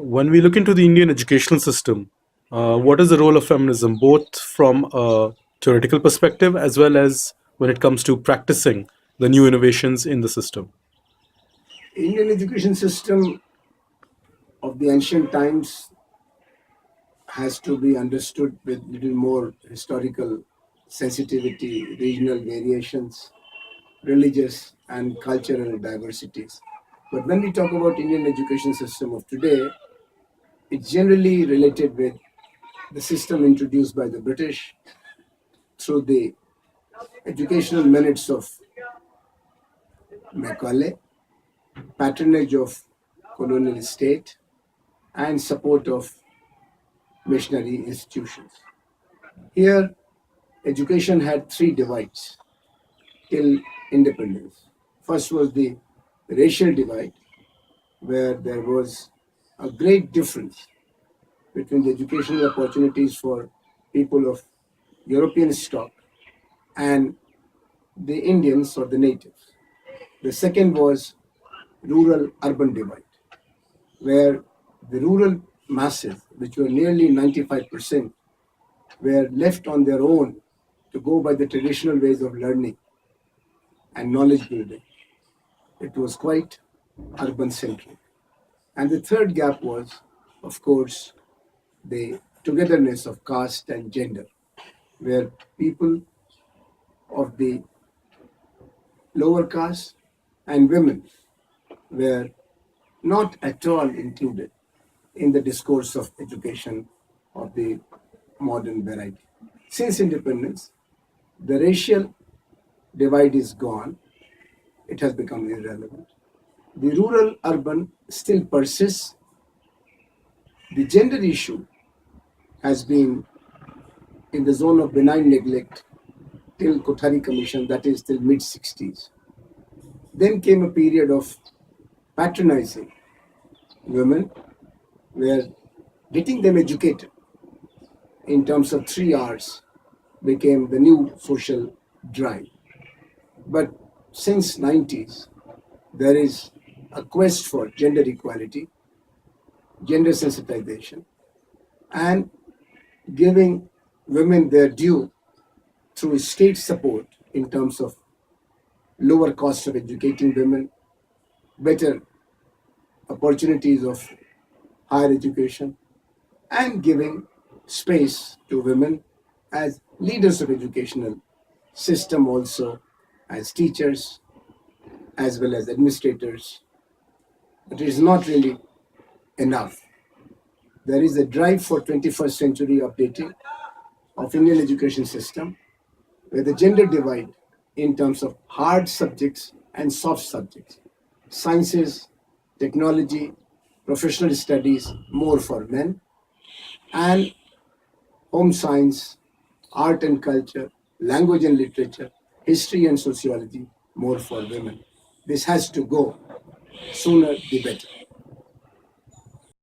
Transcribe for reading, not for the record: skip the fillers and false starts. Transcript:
When we look into the Indian educational system, what is the role of feminism, both from a theoretical perspective as well as when it comes to practicing the new innovations in the system? Indian education system of the ancient times has to be understood with little more historical sensitivity, regional variations, religious and cultural diversities. But when we talk about Indian education system of today, it's generally related with the system introduced by the British through the educational minutes of Macaulay, patronage of colonial state, and support of missionary institutions. Here, education had three divides till independence. First was the racial divide, where there was a great difference between the educational opportunities for people of European stock and the Indians or the natives. The second was rural urban divide, where the rural masses, which were nearly 95%, were left on their own to go by the traditional ways of learning and knowledge building. It was quite urban centric. And the third gap was, of course, the togetherness of caste and gender, where people of the lower caste and women were not at all included in the discourse of education of the modern variety. Since independence, the racial divide is gone, it has become irrelevant. The rural urban still persists. The gender issue has been in the zone of benign neglect till Kothari Commission, that is till mid 60s. Then came a period of patronizing women, where getting them educated in terms of 3 hours became the new social drive. But since 90s, there is a quest for gender equality, gender sensitization, and giving women their due through state support in terms of lower cost of educating women, better opportunities of higher education, and giving space to women as leaders of educational system, also as teachers as well as administrators. But it is not really enough. There is a drive for 21st century updating of Indian education system, where the gender divide in terms of hard subjects and soft subjects, sciences, technology, professional studies, more for men, and home science, art and culture, language and literature, history and sociology, more for women. This has to go, sooner the better.